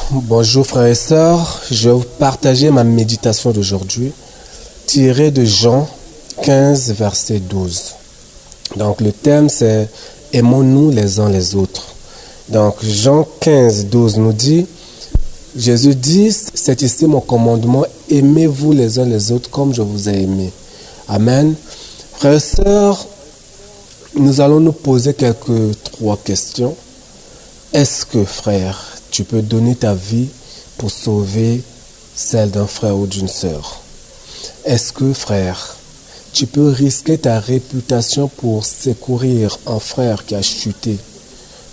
Bonjour frères et sœurs, je vais vous partager ma méditation d'aujourd'hui tirée de Jean 15 verset 12. Donc le thème c'est aimons-nous les uns les autres. Donc Jean 15 12 nous dit, Jésus dit, c'est ici mon commandement, aimez-vous les uns les autres comme je vous ai aimé. Amen. Frères et sœurs, nous allons nous poser trois questions. Est-ce que frère, tu peux donner ta vie pour sauver celle d'un frère ou d'une sœur? Est-ce que, frère, tu peux risquer ta réputation pour secourir un frère qui a chuté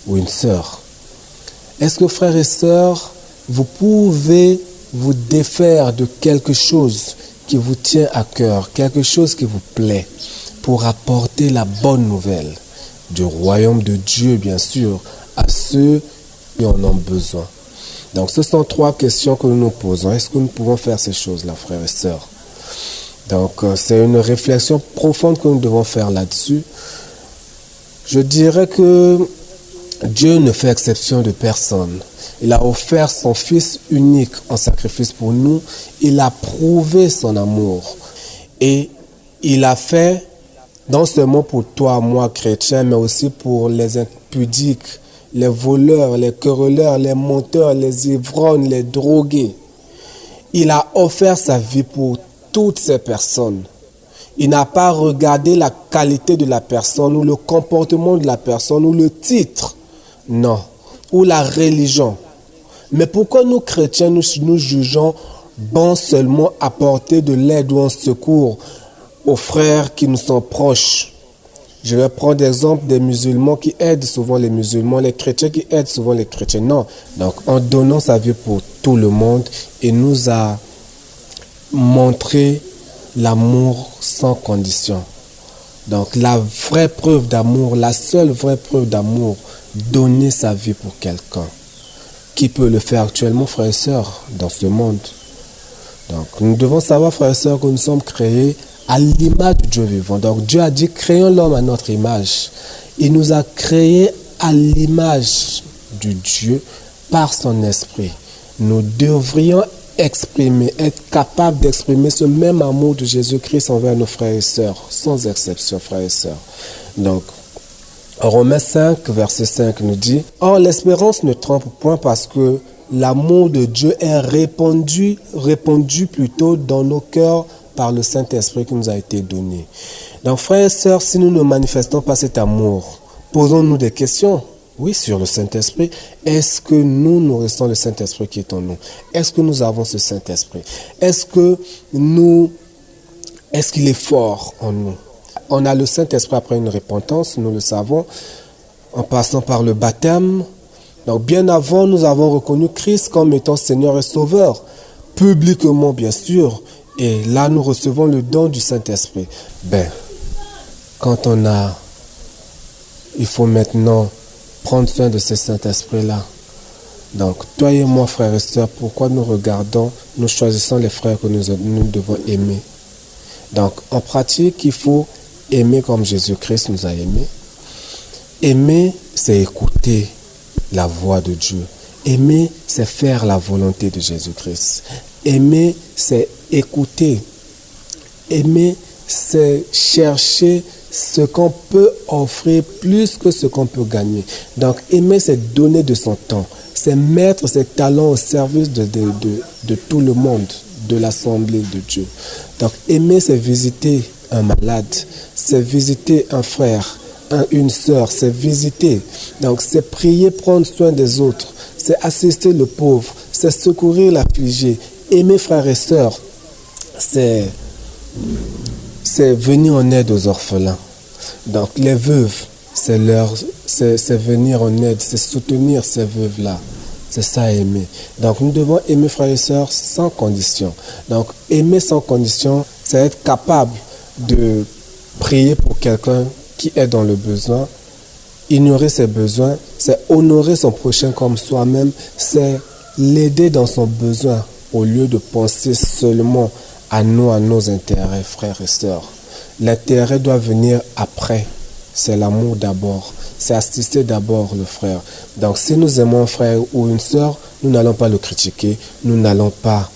ou une sœur? Est-ce que, frères et sœurs, vous pouvez vous défaire de quelque chose qui vous tient à cœur, quelque chose qui vous plaît, pour apporter la bonne nouvelle du royaume de Dieu, bien sûr, à ceux qui en ont besoin? Donc, ce sont trois questions que nous nous posons. Est-ce que nous pouvons faire ces choses-là, frères et sœurs? Donc, c'est une réflexion profonde que nous devons faire là-dessus. Je dirais que Dieu ne fait exception de personne. Il a offert son Fils unique en sacrifice pour nous. Il a prouvé son amour. Et il a fait, non seulement pour toi, moi, chrétien, mais aussi pour les impudiques, les voleurs, les querelleurs, les menteurs, les ivrognes, les drogués. Il a offert sa vie pour toutes ces personnes. Il n'a pas regardé la qualité de la personne ou le comportement de la personne ou le titre, non, ou la religion. Mais pourquoi nous chrétiens, nous jugeons bon seulement apporter de l'aide ou un secours aux frères qui nous sont proches? Je vais prendre l'exemple des musulmans qui aident souvent les musulmans, les chrétiens qui aident souvent les chrétiens. Non. Donc, en donnant sa vie pour tout le monde, il nous a montré l'amour sans condition. Donc, la vraie preuve d'amour, la seule vraie preuve d'amour, donner sa vie pour quelqu'un. Qui peut le faire actuellement, frères et sœurs, dans ce monde? Donc, nous devons savoir, frères et sœurs, que nous sommes créés à l'image de Dieu vivant. Donc Dieu a dit, créons l'homme à notre image. Il nous a créés à l'image du Dieu par son esprit. Nous devrions être capables d'exprimer ce même amour de Jésus-Christ envers nos frères et sœurs, sans exception, frères et sœurs. Donc, Romains 5, verset 5 nous dit, « Or, l'espérance ne trompe point parce que l'amour de Dieu est répandu plutôt dans nos cœurs par le Saint-Esprit qui nous a été donné. » Donc, frères et sœurs, si nous ne manifestons pas cet amour, posons-nous des questions. Oui, sur le Saint-Esprit. Est-ce que nous nourrissons le Saint-Esprit qui est en nous? Est-ce que nous avons ce Saint-Esprit? Est-ce qu'il est fort en nous? On a le Saint-Esprit après une repentance, nous le savons, en passant par le baptême. Donc, bien avant, nous avons reconnu Christ comme étant Seigneur et Sauveur, publiquement, bien sûr. Et là, nous recevons le don du Saint-Esprit. Il faut maintenant prendre soin de ce Saint-Esprit-là. Donc, toi et moi, frères et sœurs, pourquoi nous choisissons les frères que nous devons aimer? Donc, en pratique, il faut aimer comme Jésus-Christ nous a aimés. Aimer, c'est écouter la voix de Dieu. Aimer, c'est faire la volonté de Jésus-Christ. Aimer, c'est écouter. Aimer, c'est chercher ce qu'on peut offrir plus que ce qu'on peut gagner. Donc, aimer, c'est donner de son temps. C'est mettre ses talents au service de tout le monde, de l'assemblée de Dieu. Donc, aimer, c'est visiter un malade. C'est visiter un frère, une sœur. C'est visiter. Donc, c'est prier, prendre soin des autres. C'est assister le pauvre. C'est secourir l'affligé. Aimer, frères et sœurs, c'est venir en aide aux orphelins. Donc les veuves, c'est venir en aide, c'est soutenir ces veuves-là. C'est ça aimer. Donc nous devons aimer, frères et sœurs, sans condition. Donc aimer sans condition, c'est être capable de prier pour quelqu'un qui est dans le besoin, ignorer ses besoins, c'est honorer son prochain comme soi-même, c'est l'aider dans son besoin au lieu de penser seulement à nos intérêts, frères et sœurs. L'intérêt doit venir après. c'est l'amour d'abord. C'est assister d'abord le frère. Donc si nous aimons un frère ou une sœur, nous n'allons pas le critiquer, nous n'allons pas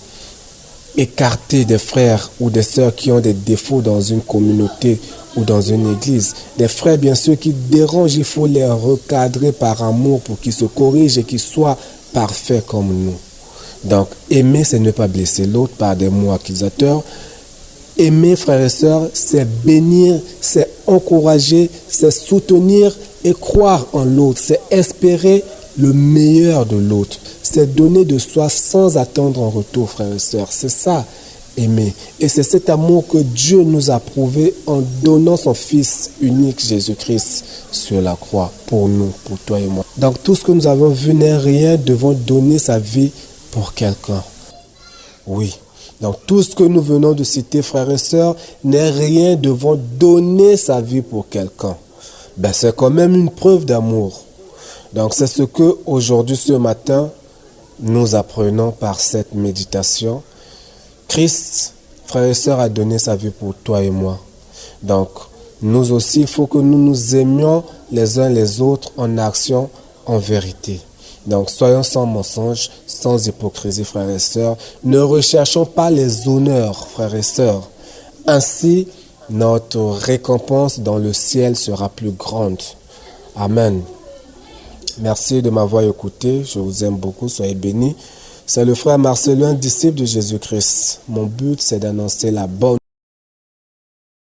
écarter des frères ou des sœurs qui ont des défauts dans une communauté ou dans une église. Des frères, bien sûr, qui dérangent, il faut les recadrer par amour pour qu'ils se corrigent et qu'ils soient parfaits comme nous. Donc, aimer, c'est ne pas blesser l'autre par des mots accusateurs. Aimer, frères et sœurs, c'est bénir, c'est encourager, c'est soutenir et croire en l'autre. C'est espérer le meilleur de l'autre. C'est donner de soi sans attendre en retour, frères et sœurs. C'est ça, aimer. Et c'est cet amour que Dieu nous a prouvé en donnant son Fils unique, Jésus-Christ, sur la croix, pour nous, pour toi et moi. Donc tout ce que nous avons vu n'est rien devant donner sa vie pour quelqu'un. Oui. Donc tout ce que nous venons de citer, frères et sœurs, n'est rien devant donner sa vie pour quelqu'un. Ben, c'est quand même une preuve d'amour. Donc c'est ce que aujourd'hui, ce matin, nous apprenons par cette méditation. Christ, frères et sœurs, a donné sa vie pour toi et moi. Donc nous aussi, il faut que nous nous aimions les uns les autres en action, en vérité. Donc soyons sans mensonge, sans hypocrisie, frères et sœurs. Ne recherchons pas les honneurs, frères et sœurs. Ainsi, notre récompense dans le ciel sera plus grande. Amen. Merci de m'avoir écouté. Je vous aime beaucoup. Soyez bénis. C'est le frère Marcelin, disciple de Jésus-Christ. Mon but, c'est d'annoncer la bonne